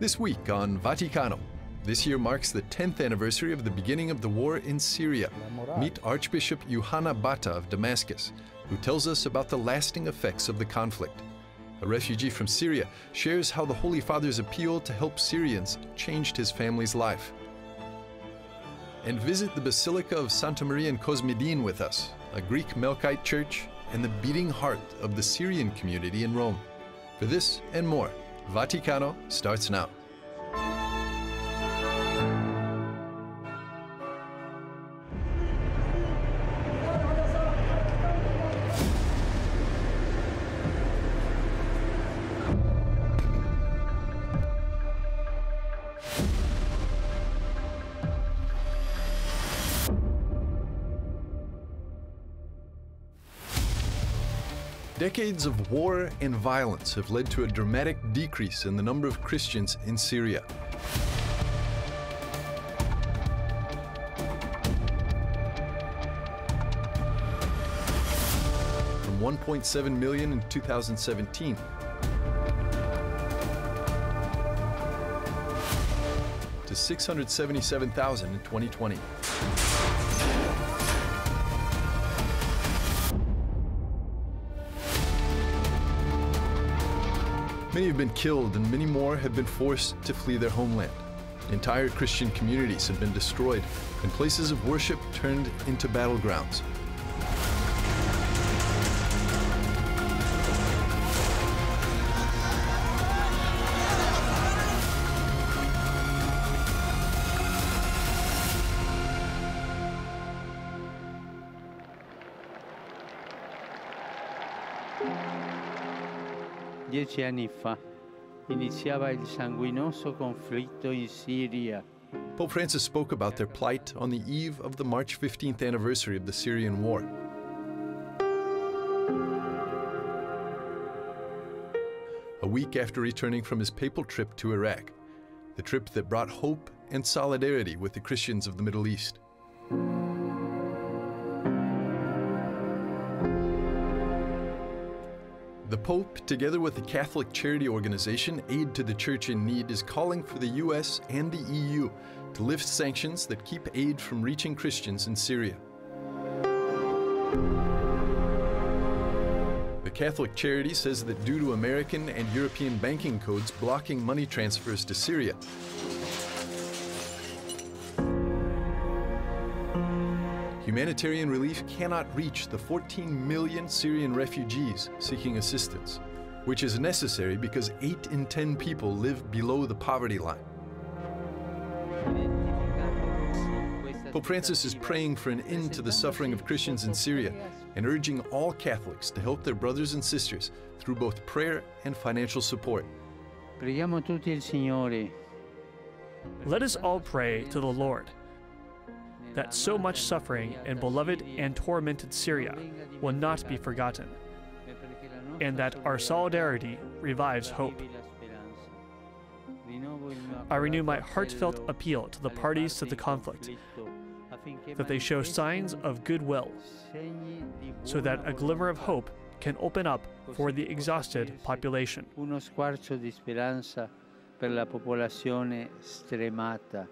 This week on Vaticano, this year marks the 10th anniversary of the beginning of the war in Syria. Meet Archbishop Youhanna Battah of Damascus, who tells us about the lasting effects of the conflict. A refugee from Syria shares how the Holy Father's appeal to help Syrians changed his family's life. And visit the Basilica of Santa Maria in Cosmedin with us, a Greek-Melkite church and the beating heart of the Syrian community in Rome. For this and more, Vaticano starts now. Decades of war and violence have led to a dramatic decrease in the number of Christians in Syria. From 1.7 million in 2017 to 677,000 in 2020. Many have been killed and many more have been forced to flee their homeland. Entire Christian communities have been destroyed and places of worship turned into battlegrounds. Dieci anni fa iniziava il sanguinoso conflitto in Syria. Pope Francis spoke about their plight on the eve of the March 15th anniversary of the Syrian war. A week after returning from his papal trip to Iraq, the trip that brought hope and solidarity with the Christians of the Middle East. The Pope, together with the Catholic charity organization Aid to the Church in Need, is calling for the US and the EU to lift sanctions that keep aid from reaching Christians in Syria. The Catholic charity says that due to American and European banking codes blocking money transfers to Syria, humanitarian relief cannot reach the 14 million Syrian refugees seeking assistance, which is necessary because 8 in 10 people live below the poverty line. Pope Francis is praying for an end to the suffering of Christians in Syria and urging all Catholics to help their brothers and sisters through both prayer and financial support. Let us all pray to the Lord that so much suffering in beloved and tormented Syria will not be forgotten, and that our solidarity revives hope. I renew my heartfelt appeal to the parties to the conflict, that they show signs of goodwill, so that a glimmer of hope can open up for the exhausted population. Uno squarcio di speranza per la popolazione stremata.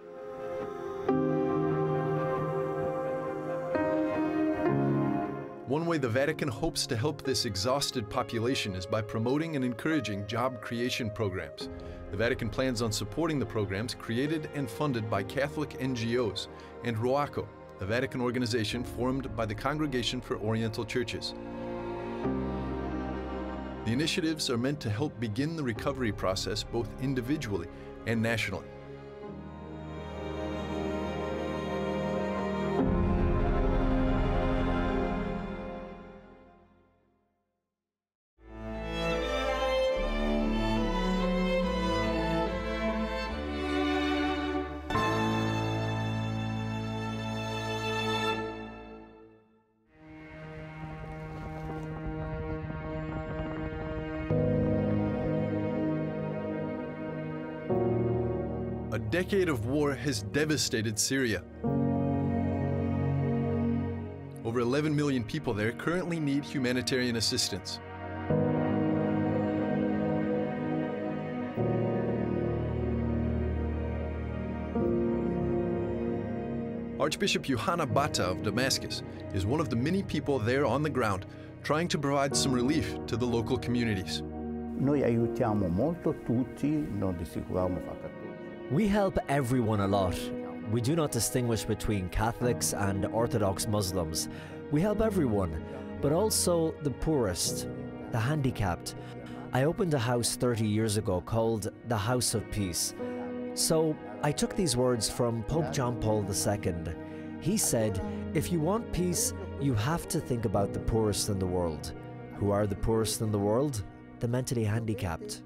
One way the Vatican hopes to help this exhausted population is by promoting and encouraging job creation programs. The Vatican plans on supporting the programs created and funded by Catholic NGOs and ROACO, the Vatican organization formed by the Congregation for Oriental Churches. The initiatives are meant to help begin the recovery process both individually and nationally. A decade of war has devastated Syria. Over 11 million people there currently need humanitarian Archbishop Youhanna Battah of Damascus is one of the many people there on the ground trying to provide some relief to the local communities. Noi aiutiamo molto tutti, non distinguiamo fra cattolici. We help everyone a lot. We do not distinguish between Catholics and Orthodox Muslims. We help everyone, but also the poorest, the handicapped. I opened a house 30 years ago called the House of Peace. So I took these words from Pope John Paul II. He said, if you want peace, you have to think about the poorest in the world. Who are the poorest in the world? The mentally handicapped.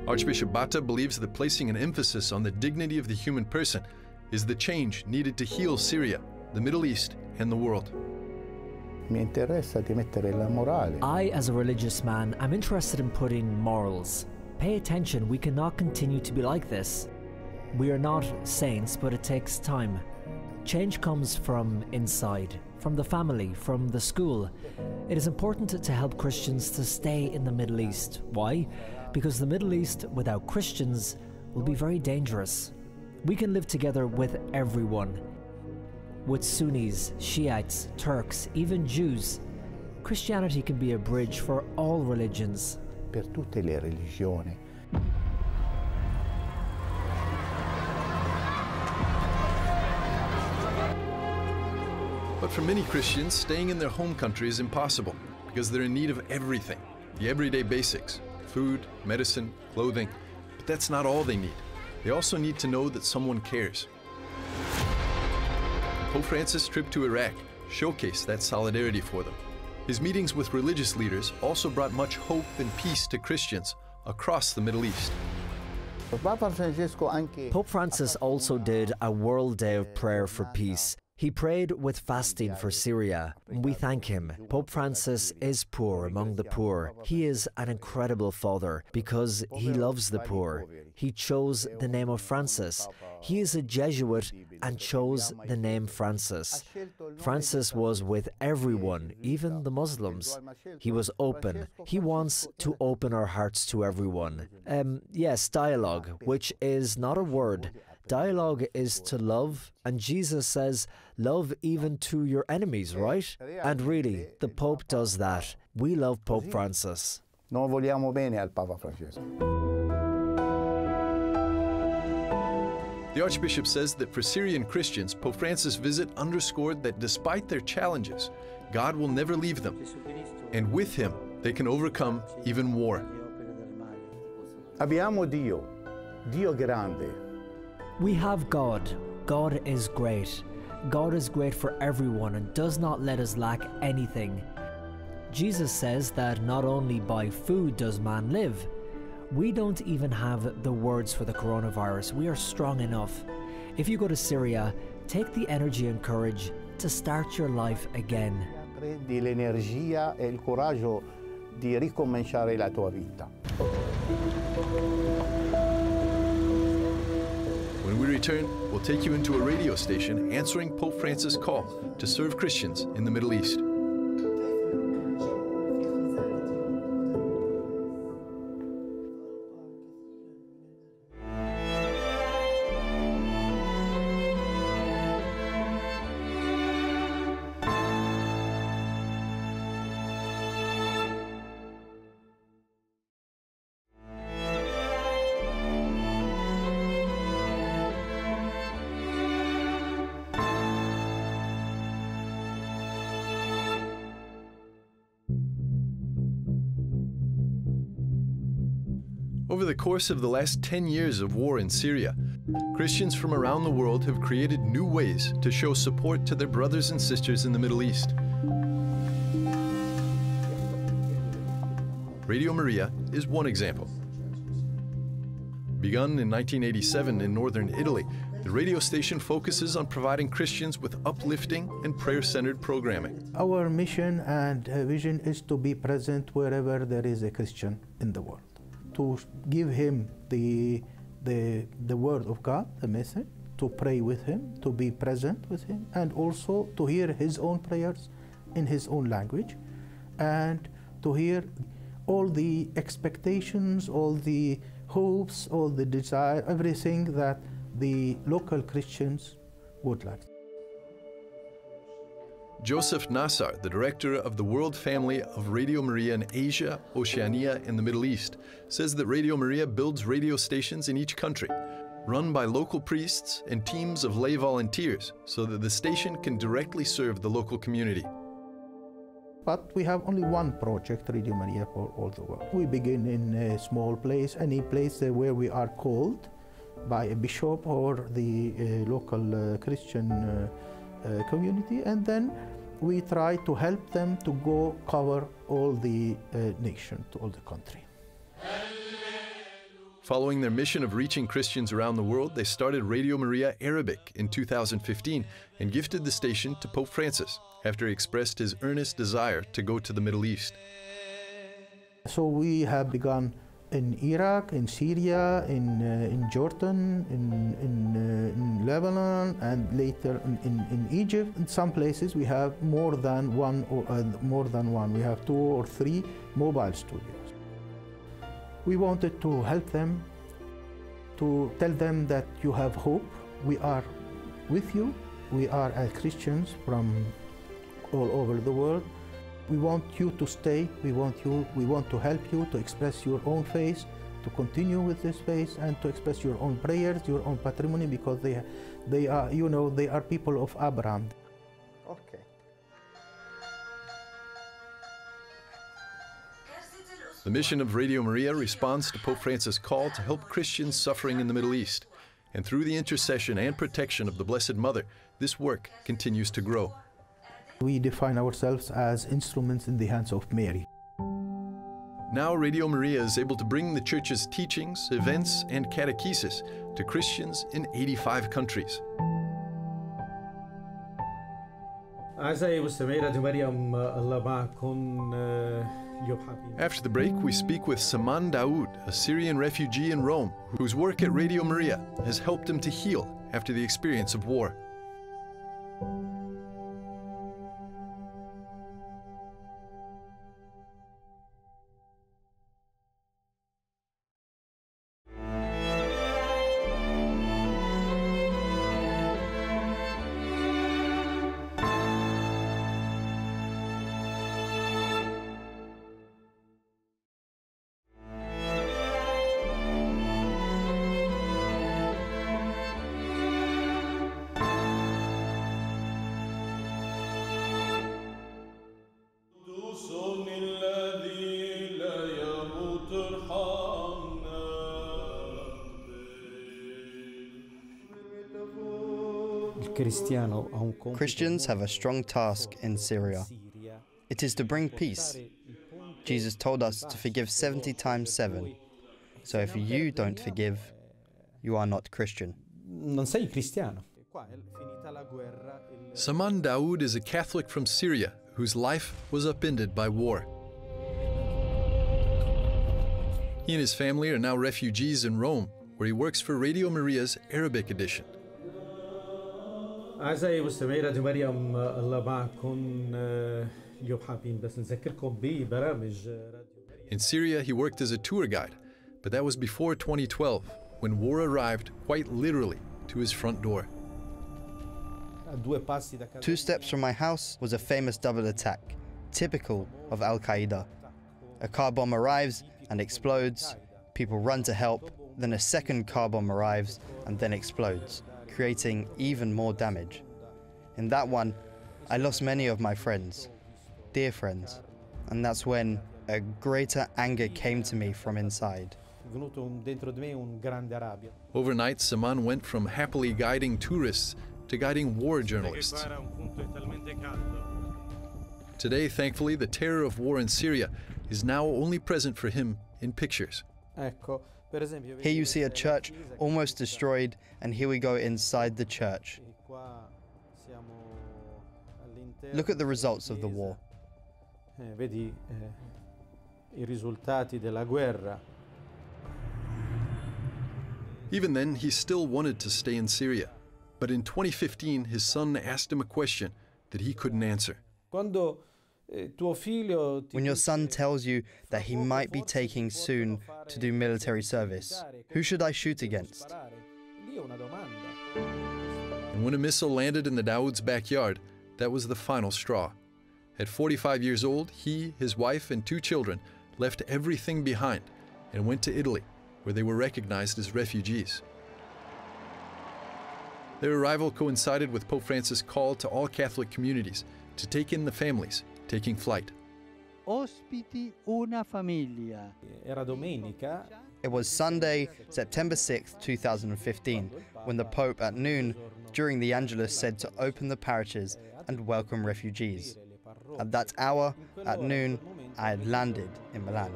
Archbishop Battah believes that placing an emphasis on the dignity of the human person is the change needed to heal Syria, the Middle East, and the world. Mi interessa di mettere la morale. I, as a religious man, am interested in putting morals. Pay attention, we cannot continue to be like this. We are not saints, but it takes time. Change comes from inside, from the family, from the school. It is important to help Christians to stay in the Middle East. Why? Because the Middle East without Christians will be very dangerous. We can live together with everyone. With Sunnis, Shiites, Turks, even Jews. Christianity can be a bridge for all religions. Per tutte le religioni. But for many Christians, staying in their home country is impossible because they're in need of everything, the everyday basics, food, medicine, clothing. But that's not all they need. They also need to know that someone cares. Pope Francis' trip to Iraq showcased that solidarity for them. His meetings with religious leaders also brought much hope and peace to Christians across the Middle East. Pope Francis also did a World Day of Prayer for Peace. He prayed with fasting for Syria. We thank him. Pope Francis is poor among the poor. He is an incredible father because he loves the poor. He chose the name of Francis. He is a Jesuit and chose the name Francis. Francis was with everyone, even the Muslims. He was open. He wants to open our hearts to everyone. Yes, dialogue, which is not a word. Dialogue is to love, and Jesus says, love even to your enemies, right? And really, the Pope does that. We love Pope Francis. Noi vogliamo bene al Papa Francesco. The Archbishop says that for Syrian Christians, Pope Francis' visit underscored that despite their challenges, God will never leave them, and with him, they can overcome even war. Abbiamo Dio, Dio grande. We have God. God is great. God is great for everyone and does not let us lack anything. Jesus says that not only by food does man live. We don't even have the words for the coronavirus. We are strong enough. If you go to Syria, take the energy and courage to start your life again. Prendi l'energia e il coraggio di ricominciare la tua vita. When we return, we'll take you into a radio station answering Pope Francis' call to serve Christians in the Middle East. Over the course of the last 10 years of war in Syria, Christians from around the world have created new ways to show support to their brothers and sisters in the Middle East. Radio Maria is one example. Begun in 1987 in northern Italy, the radio station focuses on providing Christians with uplifting and prayer-centered programming. Our mission and vision is to be present wherever there is a Christian in the world, to give him the word of God, the message, to pray with him, to be present with him, and also to hear his own prayers in his own language, and to hear all the expectations, all the hopes, all the desire, everything that the local Christians would like. Joseph Nassar, the director of the World Family of Radio Maria in Asia, Oceania, and the Middle East, says that Radio Maria builds radio stations in each country, run by local priests and teams of lay volunteers, so that the station can directly serve the local community. But we have only one project, Radio Maria, for all the world. We begin in a small place, any place where we are called by a bishop or the local Christian community, and then we try to help them to go cover all the nation, to all the country. Following their mission of reaching Christians around the world, they started Radio Maria Arabic in 2015 and gifted the station to Pope Francis after he expressed his earnest desire to go to the Middle East. So we have begun in Iraq, in Syria, in Jordan, in Lebanon, and later in Egypt. In some places we have more than one. We have 2 or 3 mobile studios. We wanted to help them, to tell them that you have hope. We are with you. We are as Christians from all over the world. We want you to stay. We want to help you to express your own faith, to continue with this faith, and to express your own prayers, your own patrimony, because they are, you know, they are people of Abraham. Okay. The mission of Radio Maria responds to Pope Francis' call to help Christians suffering in the Middle East. And through the intercession and protection of the Blessed Mother, this work continues to grow. We define ourselves as instruments in the hands of Mary. Now Radio Maria is able to bring the Church's teachings, events, and catechesis to Christians in 85 countries. After the break, we speak with Saman Daoud, a Syrian refugee in Rome, whose work at Radio Maria has helped him to heal after the experience of war. Christians have a strong task in Syria. It is to bring peace. Jesus told us to forgive 70 times 7. So if you don't forgive, you are not Christian. Saman Daoud is a Catholic from Syria whose life was upended by war. He and his family are now refugees in Rome, where he works for Radio Maria's Arabic edition. In Syria, he worked as a tour guide, but that was before 2012, when war arrived quite literally to his front door. 2 steps from my house was a famous double attack, typical of Al-Qaeda. A car bomb arrives and explodes, people run to help, then a second car bomb arrives and then explodes, creating even more damage. In that one, I lost many of my friends, dear friends, and that's when a greater anger came to me from inside. Overnight, Saman went from happily guiding tourists to guiding war journalists. Today, thankfully, the terror of war in Syria is now only present for him in pictures. Here you see a church almost destroyed, and here we go inside the church. Look at the results of the war. Even then, he still wanted to stay in Syria. But in 2015, his son asked him a question that he couldn't answer. When your son tells you that he might be taking soon to do military service. Who should I shoot against? And when a missile landed in the Dawood's backyard, that was the final straw. At 45 years old, he, his wife, and 2 children left everything behind and went to Italy, where they were recognized as refugees. Their arrival coincided with Pope Francis' call to all Catholic communities to take in the families taking flight. Ospiti una famiglia. Era domenica. It was Sunday, September 6, 2015, when the Pope at noon, during the Angelus, said to open the parishes and welcome refugees. At that hour, at noon, I had landed in Milan.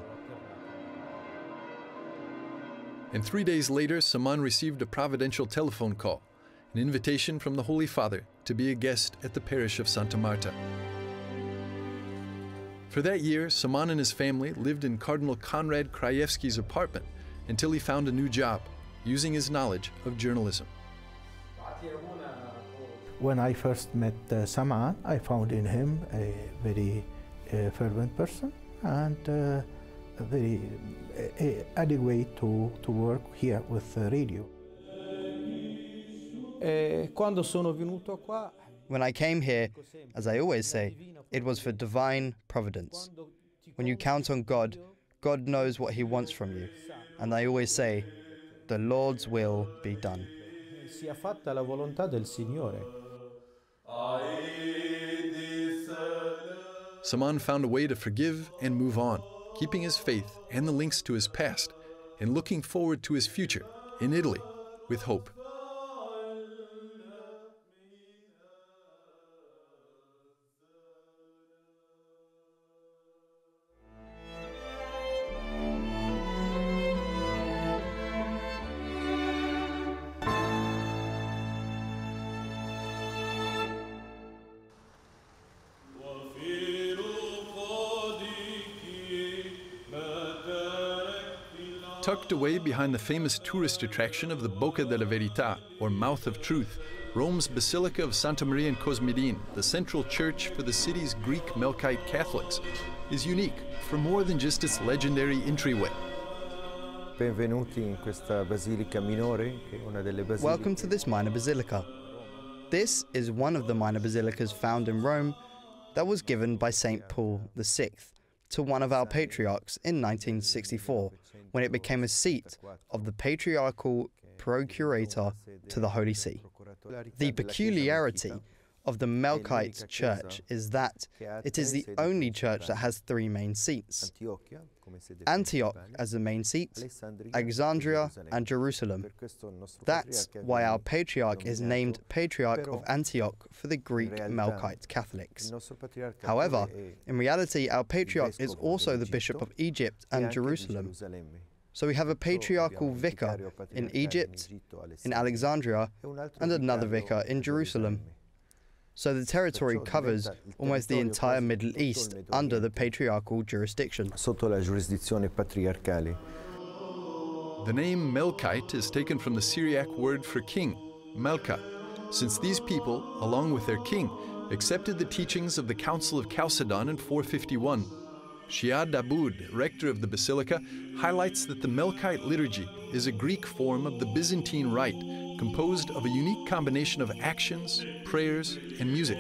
And 3 days later, Saman received a providential telephone call, an invitation from the Holy Father to be a guest at the parish of Santa Marta. For that year, Saman and his family lived in Cardinal Konrad Krajewski's apartment until he found a new job, using his knowledge of journalism. When I first met Saman, I found in him a very fervent person and very adequate to work here with radio. Quando sono venuto qua, When I came here, as I always say, it was for divine providence. When you count on God, God knows what He wants from you. And I always say, the Lord's will be done. sia fatta la volontà del Signore. Saman found a way to forgive and move on, keeping his faith and the links to his past, and looking forward to his future in Italy with hope. Tucked away behind the famous tourist attraction of the Bocca della Verità, or Mouth of Truth, Rome's Basilica of Santa Maria in Cosmedin, the central church for the city's Greek-Melkite Catholics, is unique for more than just its legendary entryway. Benvenuti in questa basilica minore, che è una delle basiliche. Welcome to this minor basilica. This is one of the minor basilicas found in Rome that was given by St. Paul VI to one of our patriarchs in 1964, when it became a seat of the patriarchal procurator to the Holy See. The peculiarity of the Melkite church is that it is the only church that has 3 main seats: Antioch as the main seat, Alexandria and Jerusalem. That's why our patriarch is named Patriarch of Antioch for the Greek Melkite Catholics. However, in reality, our patriarch is also the Bishop of Egypt and Jerusalem. So we have a patriarchal vicar in Egypt, in Alexandria, and another vicar in Jerusalem. So the territory covers almost the entire Middle East under the patriarchal jurisdiction. Sotto la giurisdizione patriarcale. The name Melkite is taken from the Syriac word for king, Melka, since these people, along with their king, accepted the teachings of the Council of Chalcedon in 451. Shia Daboud, rector of the basilica, highlights that the Melkite liturgy is a Greek form of the Byzantine rite, composed of a unique combination of actions, prayers, and music.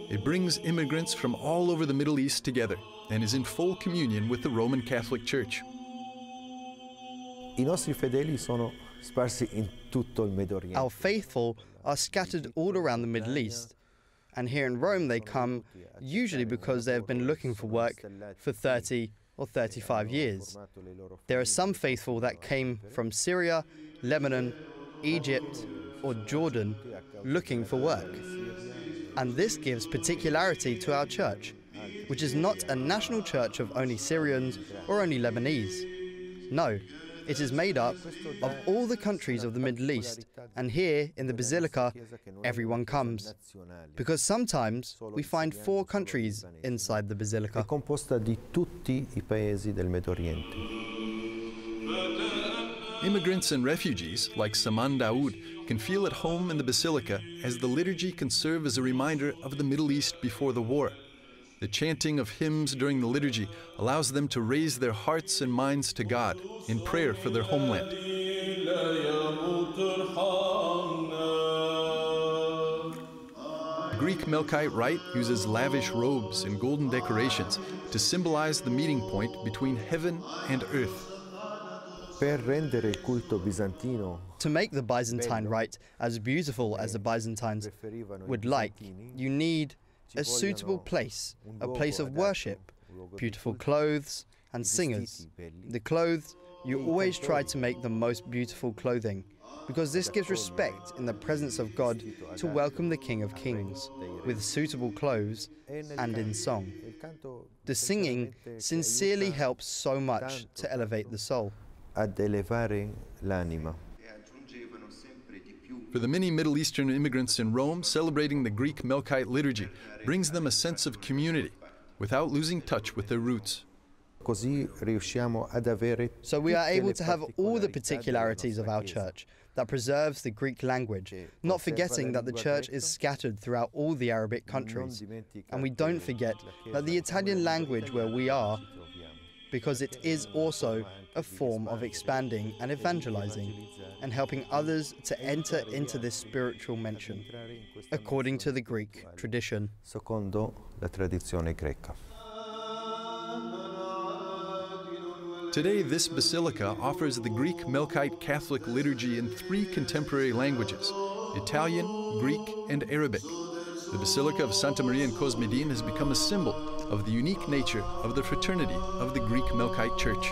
It brings immigrants from all over the Middle East together and is in full communion with the Roman Catholic Church. I nostri fedeli sono sparsi in tutto il Medio Oriente. Our faithful are scattered all around the Middle East. And here in Rome they come usually because they have been looking for work for 30 or 35 years. There are some faithful that came from Syria, Lebanon, Egypt, or Jordan looking for work. And this gives particularity to our church, which is not a national church of only Syrians or only Lebanese. No, it is made up of all the countries of the Middle East, and here in the Basilica, everyone comes. Because sometimes we find 4 countries inside the Basilica. È composta di tutti I paesi del Medio Oriente. Immigrants and refugees, like Saman Daoud, can feel at home in the Basilica as the liturgy can serve as a reminder of the Middle East before the war. The chanting of hymns during the liturgy allows them to raise their hearts and minds to God in prayer for their homeland. Greek Melkite rite uses lavish robes and golden decorations to symbolize the meeting point between heaven and earth. To make the Byzantine rite as beautiful as the Byzantines would like, you need a suitable place, a place of worship, beautiful clothes and singers. The clothes, you always try to make the most beautiful clothing, because this gives respect in the presence of God to welcome the King of Kings, with suitable clothes and in song. The singing sincerely helps so much to elevate the soul. For the many Middle Eastern immigrants in Rome, celebrating the Greek Melkite liturgy brings them a sense of community without losing touch with their roots. So we are able to have all the particularities of our church that preserves the Greek language, not forgetting that the church is scattered throughout all the Arabic countries. And we don't forget that the Italian language where we are, because it is also a form of expanding and evangelizing and helping others to enter into this spiritual mention, according to the Greek tradition. Today, this basilica offers the Greek Melkite Catholic liturgy in 3 contemporary languages: Italian, Greek, and Arabic. The Basilica of Santa Maria in Cosmedin has become a symbol of the unique nature of the fraternity of the Greek Melkite Church.